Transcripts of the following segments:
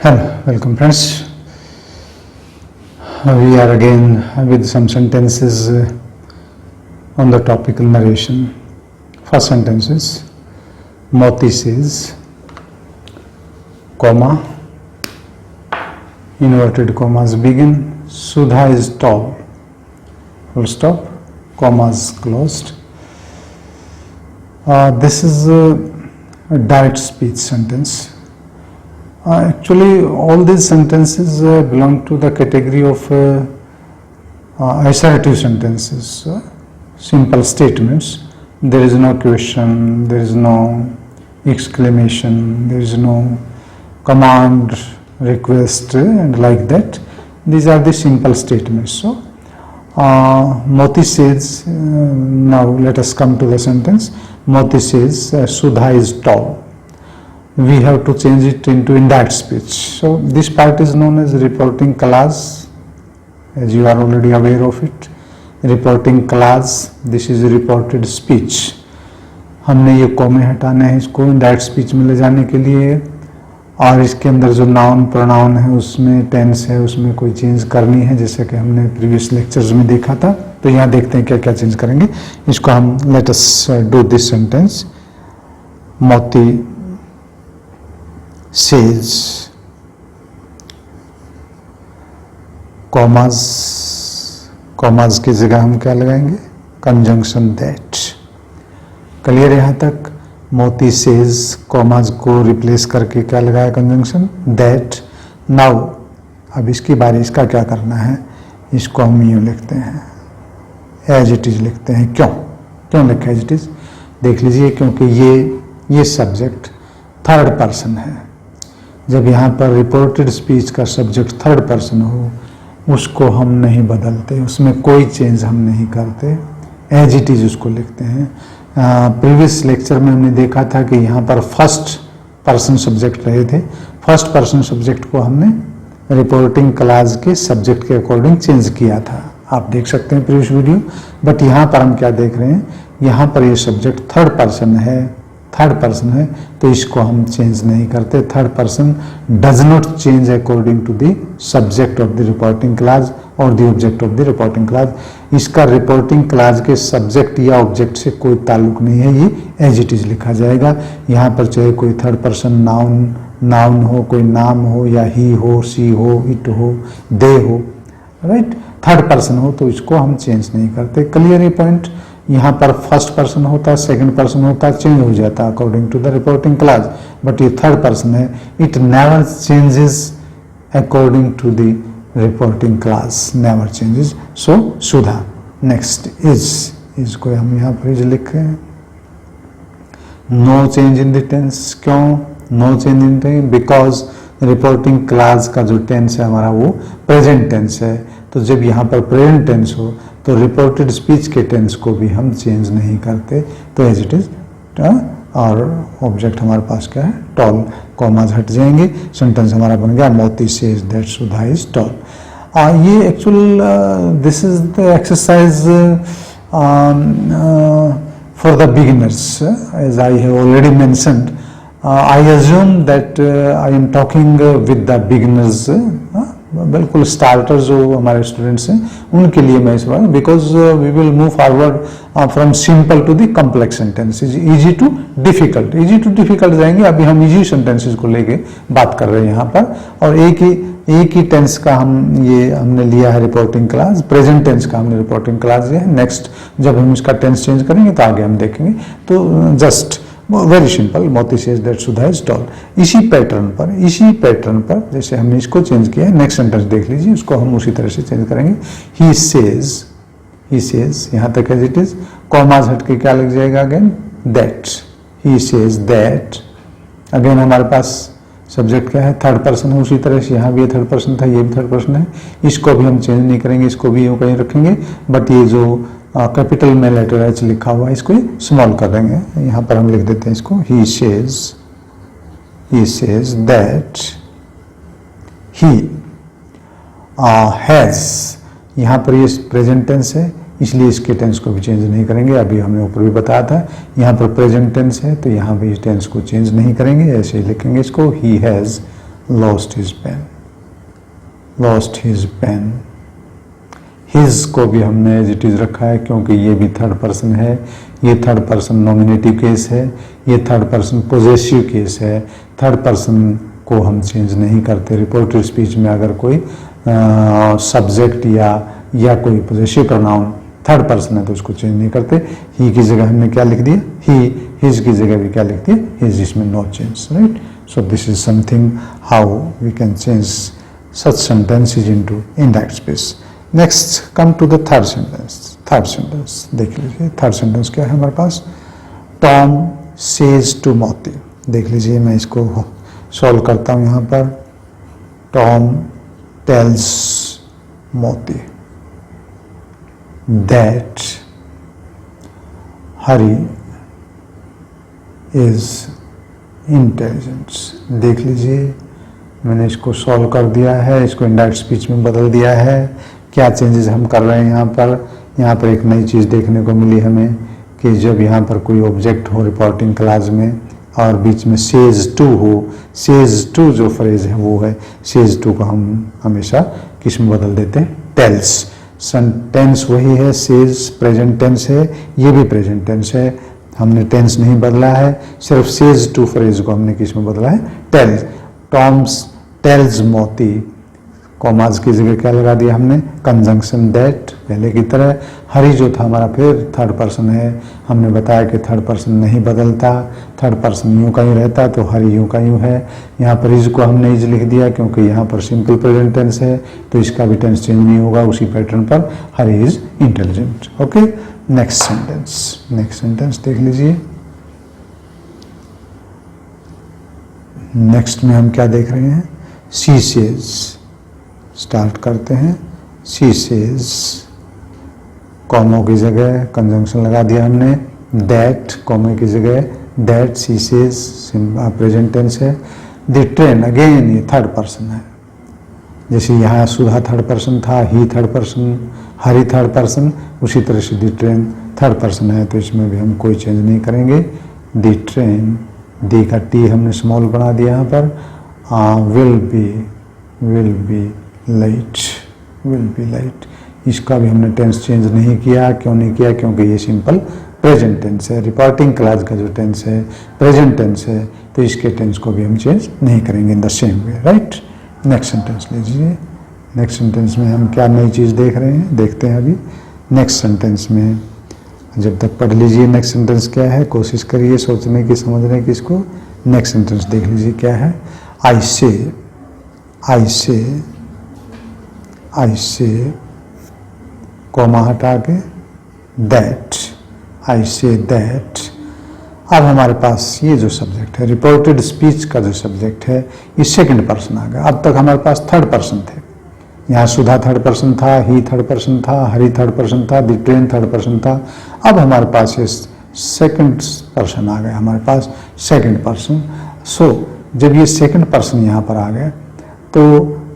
Hello, welcome friends. We are again with some sentences on the topical narration. First sentence is Moti says, comma, inverted commas begin, Sudha is tall, full stop, commas closed. This is a direct speech sentence. Actually, all these sentences belong to the category of assertive sentences, simple statements. There is no question, there is no exclamation, there is no command, request, and like that. These are the simple statements. So, Moti says, now let us come to the sentence. Moti says, Sudha is tall. We have to change it into indirect speech. So this part is known as reporting clause, as you are already aware of it. Reporting clause, this is reported speech. हमने ये कॉमे हटाने हैं इसको indirect speech में ले जाने के लिए, और इसके अंदर जो नाउन प्रोनाउन है उसमें टेंस है, उसमें कोई चेंज करनी है, जैसे कि हमने प्रीवियस लेक्चर्स में देखा था. तो यहाँ देखते हैं क्या क्या चेंज करेंगे. इसको हम let us do this sentence. मोती says, कॉमास की जगह हम क्या लगाएंगे, कंजंक्शन दैट. क्लियर यहाँ तक. मोती सेज कॉमास को रिप्लेस करके क्या लगाया, कंजंक्शन दैट. नाउ अब इसकी बारी, इसका क्या करना है, इसको हम यूँ लिखते हैं, एज इट इज लिखते हैं. क्यों लिखा एज इट इज, देख लीजिए. क्योंकि ये सब्जेक्ट थर्ड पर्सन है. जब यहाँ पर रिपोर्टेड स्पीच का सब्जेक्ट थर्ड पर्सन हो, उसको हम नहीं बदलते, उसमें कोई चेंज हम नहीं करते, एज इट इज उसको लिखते हैं. प्रीवियस लेक्चर में हमने देखा था कि यहाँ पर फर्स्ट पर्सन सब्जेक्ट रहे थे. फर्स्ट पर्सन सब्जेक्ट को हमने रिपोर्टिंग क्लास के सब्जेक्ट के अकॉर्डिंग चेंज किया था. आप देख सकते हैं प्रीवियस वीडियो. बट यहाँ पर हम क्या देख रहे हैं, यहाँ पर ये सब्जेक्ट थर्ड पर्सन है, तो इसको हम चेंज नहीं करते. Third person does not change according to the subject of the reporting clause और the object of the reporting clause. इसका रिपोर्टिंग क्लास के सब्जेक्ट या ऑब्जेक्ट से कोई ताल्लुक नहीं है, ये एज इट इज लिखा जाएगा. यहाँ पर चाहे कोई थर्ड पर्सन नाउन हो, कोई नाम हो, या ही हो, सी हो, इट हो, दे हो, राइट, थर्ड पर्सन हो, तो इसको हम चेंज नहीं करते. क्लियर ये पॉइंट. यहाँ पर फर्स्ट पर्सन होता, सेकंड पर्सन होता, चेंज हो जाता according to the reporting clause. But ये थर्ड पर्सन है, it never changes according to the reporting clause, never changes. So Sudha. Next is को हम यहाँ पर इज लिख रहे हैं. No change in the tense. क्यों no change in the, because reporting clause का जो टेंस है हमारा वो प्रेजेंट टेंस है. तो जब यहाँ पर प्रेजेंट टेंस हो तो रिपोर्टेड स्पीच के टेंस को भी हम चेंज नहीं करते, तो एज इट इज. और ऑब्जेक्ट हमारे पास क्या है, टॉल. कॉमास हट जाएंगे, सेंटेंस हमारा बन गया Moti says that Sudha is tall. ये actual this is the exercise for the beginners. As I have already mentioned, I assume that I am talking with the beginners. बिल्कुल स्टार्टर्स जो हमारे स्टूडेंट्स हैं उनके लिए मैं इस बार, because we will move forward from simple to the complex sentences, easy to difficult जाएंगे. अभी हम इजी सेंटेंसेज को लेके बात कर रहे हैं यहाँ पर. और एक ही टेंस का हमने लिया है रिपोर्टिंग क्लास, प्रेजेंट टेंस का हमने रिपोर्टिंग क्लास लिया है. नेक्स्ट जब हम इसका टेंस चेंज करेंगे तो आगे हम देखेंगे. तो जस्ट वेरी सिंपल, मोती says that Sudha is toll. इसी पैटर्न पर जैसे हमने इसको चेंज किया है, नेक्स्ट सेंटेंस देख लीजिए, उसको हम उसी तरह से चेंज करेंगे. ही सेज यहाँ तक एज इट इज. कॉमास हट के क्या लग जाएगा, again that. He says that. Again हमारे पास सब्जेक्ट क्या है, थर्ड पर्सन है. उसी तरह से यहाँ भी थर्ड पर्सन था, ये भी थर्ड पर्सन है. इसको भी हम चेंज नहीं करेंगे, इसको भी यूँ कहीं रखेंगे. बट ये जो कैपिटल में लेटर एच लिखा हुआ है इसको स्मॉल कर देंगे. यहाँ पर हम लिख देते हैं इसको, he says that he has. यहाँ पर ये प्रेजेंट टेंस है, इसलिए इसके टेंस को भी चेंज नहीं करेंगे. अभी हमने ऊपर भी बताया था, यहाँ पर प्रेजेंट टेंस है तो यहाँ भी टेंस को चेंज नहीं करेंगे, ऐसे ही लिखेंगे इसको. He has lost his pen, lost his pen. His को भी हमने एज इट इज रखा है क्योंकि ये भी थर्ड पर्सन है, ये थर्ड पर्सन नॉमिनेटिव केस है, ये थर्ड पर्सन पोजेसिव केस है। थर्ड पर्सन को हम चेंज नहीं करते। रिपोर्टेड स्पीच में अगर कोई सब्जेक्ट या कोई पोजेसिव प्रोनाउन थर्ड पर्सन है तो उसको चेंज नहीं करते। ही की जगह हमने क्या लिख दिया, ही, हिज की जगह भी क्या लिख दिया, हिज, इसमें no change, right. So this is something how we can change such sentences into indirect speech. Next come to the third sentence. Third sentence देख लीजिए, थर्ड सेंटेंस क्या है हमारे पास, टॉम सेज टू मोती। देख लीजिए, मैं इसको सॉल्व करता हूं यहां पर। टॉम टेल्स मोती दैट हरी इज इंटेलिजेंट। देख लीजिए, मैंने इसको सॉल्व कर दिया है, इसको इनडायरेक्ट स्पीच में बदल दिया है। क्या चेंजेस हम कर रहे हैं यहाँ पर एक नई चीज़ देखने को मिली हमें कि जब यहाँ पर कोई ऑब्जेक्ट हो रिपोर्टिंग क्लास में और बीच में सेज टू हो, सेज टू जो फ्रेज है वो है, सेज टू को हम हमेशा किस में बदल देते हैं, टेल्स। टेंस वही है, सेज प्रेजेंट टेंस है, ये भी प्रेजेंट टेंस है, हमने टेंस नहीं बदला है, सिर्फ सेज टू फ्रेज को हमने किस में बदला है, टेल्स। टॉम्स टेल्स मोती, कॉमास की जगह क्या लगा दिया हमने, कंजंक्शन दैट, पहले की तरह। हरी जो था हमारा फिर थर्ड पर्सन है, हमने बताया कि थर्ड पर्सन नहीं बदलता, थर्ड पर्सन यूं का यूं रहता, तो हरी यूं का यूं है। यहाँ पर इज को हमने इज लिख दिया क्योंकि यहाँ पर सिंपल प्रेजेंट टेंस है, तो इसका भी टेंस चेंज नहीं होगा, उसी पैटर्न पर Hari is intelligent. Okay, next sentence, next sentence देख लीजिए। नेक्स्ट में हम क्या देख रहे हैं, शी सेज। स्टार्ट करते हैं, शी सेज, कॉमो की जगह कंजंक्शन लगा दिया हमने, दैट कॉमे की जगह that, she says present tense है। द ट्रेन, अगेन ये थर्ड पर्सन है, जैसे यहाँ सुधा थर्ड पर्सन था, he third person, Hari third person, उसी तरह से द ट्रेन थर्ड पर्सन है, तो इसमें भी हम कोई चेंज नहीं करेंगे। द ट्रेन, दी का टी हमने स्मॉल बना दिया यहाँ पर। Will be light, will be light, इसका भी हमने टेंस चेंज नहीं किया। क्यों नहीं किया, क्योंकि ये सिंपल प्रेजेंट टेंस है, रिपोर्टिंग क्लास का जो टेंस है प्रेजेंट टेंस है, तो इसके टेंस को भी हम चेंज नहीं करेंगे in the same way, right. Next sentence लीजिए। नेक्स्ट सेंटेंस में हम क्या नई चीज़ देख रहे हैं, देखते हैं अभी। नेक्स्ट सेंटेंस में जब तक पढ़ लीजिए, नेक्स्ट सेंटेंस क्या है, कोशिश करिए सोचने की, समझने की इसको। नेक्स्ट सेंटेंस देख लीजिए क्या है, आई से कॉमा हटा के दैट, आई से दैट। अब हमारे पास ये जो सब्जेक्ट है, रिपोर्टेड स्पीच का जो सब्जेक्ट है, ये सेकंड पर्सन आ गया। अब तक हमारे पास थर्ड पर्सन थे, यहाँ सुधा थर्ड पर्सन था, ही थर्ड पर्सन था, हरी थर्ड पर्सन था, द ट्रेन थर्ड पर्सन था। अब हमारे पास ये सेकंड पर्सन आ गया, हमारे पास सेकंड पर्सन। सो जब ये सेकंड पर्सन यहाँ पर आ गया, तो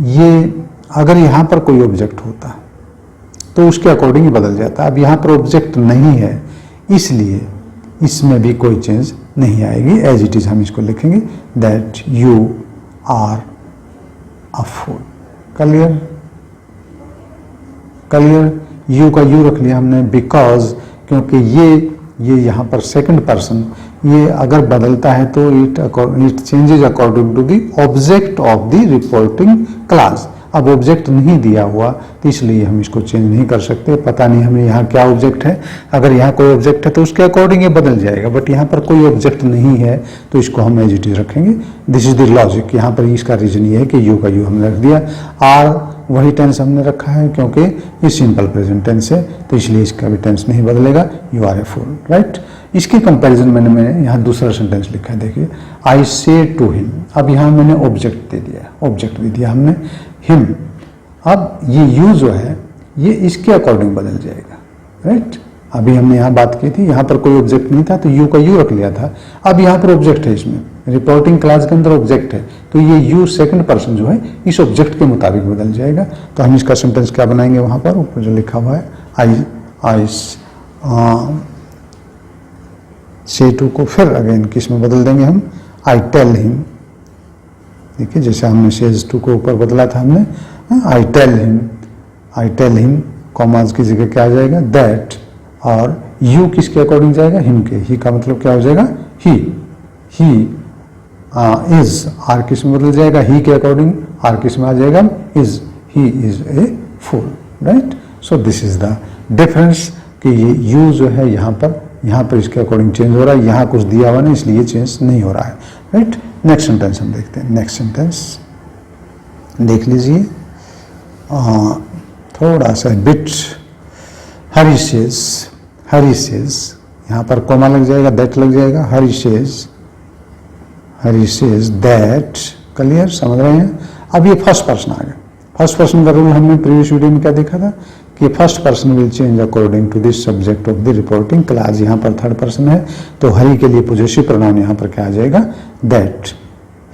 ये अगर यहाँ पर कोई ऑब्जेक्ट होता तो उसके अकॉर्डिंग ही बदल जाता। अब यहाँ पर ऑब्जेक्ट नहीं है, इसलिए इसमें भी कोई चेंज नहीं आएगी, एज इट इज हम इसको लिखेंगे, that you are a fool. Clear, clear. You का यू रख लिया हमने बिकॉज, क्योंकि ये यहाँ पर सेकंड पर्सन, ये अगर बदलता है तो it changes according to the object of the reporting clause. अब ऑब्जेक्ट नहीं दिया हुआ तो इसलिए हम इसको चेंज नहीं कर सकते। पता नहीं हमें यहाँ क्या ऑब्जेक्ट है, अगर यहाँ कोई ऑब्जेक्ट है तो उसके अकॉर्डिंग ये बदल जाएगा, बट यहाँ पर कोई ऑब्जेक्ट नहीं है तो इसको हम एज इट इज रखेंगे। This is the logic. यहाँ पर इसका रीजन ये है कि यू का यू हमने रख दिया, आर वही टेंस हमने रखा है क्योंकि ये सिंपल प्रेजेंट टेंस है, तो इसलिए इसका भी टेंस नहीं बदलेगा, you are a fool, right. इसके कंपैरिजन मैंने यहाँ दूसरा सेंटेंस लिखा है, देखिए, आई से टू हिम। अब यहाँ मैंने ऑब्जेक्ट दे दिया, ऑब्जेक्ट दे दिया हमने हिम। अब ये यू जो है ये इसके अकॉर्डिंग बदल जाएगा, राइट। अभी हमने यहाँ बात की थी, यहाँ पर कोई ऑब्जेक्ट नहीं था तो यू का यू रख लिया था। अब यहाँ पर ऑब्जेक्ट है, इसमें रिपोर्टिंग क्लास के अंदर ऑब्जेक्ट है, तो ये यू सेकंड पर्सन जो है इस ऑब्जेक्ट के मुताबिक बदल जाएगा। तो हम इसका सेंटेंस क्या बनाएंगे, वहाँ पर ऊपर जो लिखा हुआ है, आई से टू को फिर अगेन किस में बदल देंगे हम, आई टेल हिम देखिए जैसे हमने सेज टू को ऊपर बदला था हमने, आई टेल हिम कॉमाज की जगह क्या आ जाएगा, दैट, और यू किसके अकॉर्डिंग जाएगा, हिम के, ही का मतलब क्या हो जाएगा, ही इज, आर किस में बदल जाएगा, ही के अकॉर्डिंग आर किस में आ जाएगा, is, he is a fool, right. So this is the difference कि ये यू जो है यहाँ पर इसके अकॉर्डिंग चेंज हो रहा है, यहाँ कुछ दिया हुआ नहीं इसलिए चेंज नहीं हो रहा है, राइट। नेक्स्ट सेंटेंस हम देखते हैं। नेक्स्ट सेंटेंस देख लीजिए, थोड़ा सा बिट, हरी सेज, यहाँ पर कोमा लग जाएगा, दैट लग जाएगा, हरी सेज दैट, क्लियर, समझ रहे हैं। अब ये फर्स्ट पर्सन आ गया। फर्स्ट पर्सन का रूल हमने प्रीवियस वीडियो में क्या देखा था कि first person will change according to this subject of the reporting clause. यहाँ पर थर्ड पर्सन है तो हरी के लिए पॉजेसिव प्रोनाउन यहाँ पर क्या आ जाएगा, दैट,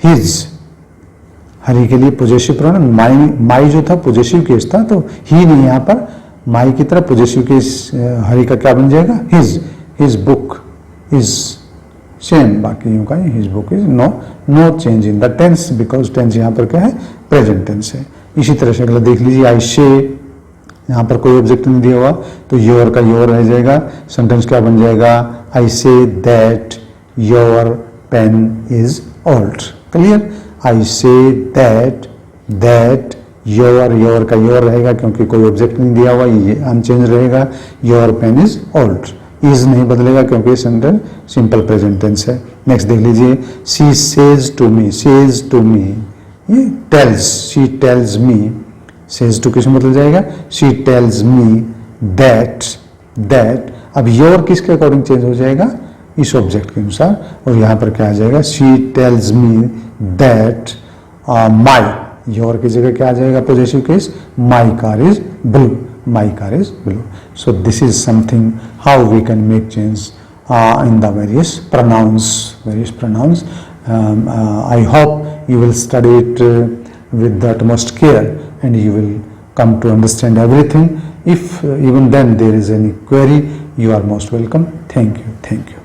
हिज, हरी के लिए पॉजेसिव प्रोनाउन, माई जो था पॉजेसिव केस था तो ही नहीं, यहाँ पर माई की तरफ पॉजेसिव केस हरी का क्या बन जाएगा, हिज बुक इज सेम, बाकी यूं का his book is, no change in the tense because tense यहाँ पर क्या है, प्रेजेंट टेंस है। इसी तरह से अगला देख लीजिए, आई से, यहाँ पर कोई ऑब्जेक्ट नहीं दिया हुआ तो योर का योर रह जाएगा, सेंटेंस क्या बन जाएगा, I say that your pen is old, clear. I say that your का योर रहेगा क्योंकि कोई ऑब्जेक्ट नहीं दिया हुआ, ये अनचेंज रहेगा, your pen is old, is नहीं बदलेगा क्योंकि सेंटेंस सिंपल प्रेजेंट टेंस है। नेक्स्ट देख लीजिए, शी सेज टू मी, ये tells, she tells me, says to किस में बदल जाएगा, शी टेल्स मी दैट, अब योर किसके अकॉर्डिंग चेंज हो जाएगा, इस ऑब्जेक्ट के अनुसार, और यहाँ पर क्या आ जाएगा, she tells me that my, your की जगह क्या आ जाएगा, possessive case, my car is blue, my car is blue. So this is something how we can make change in the various pronouns. I hope you will study it with the utmost care and you will come to understand everything. If even then there is any query, you are most welcome. Thank you.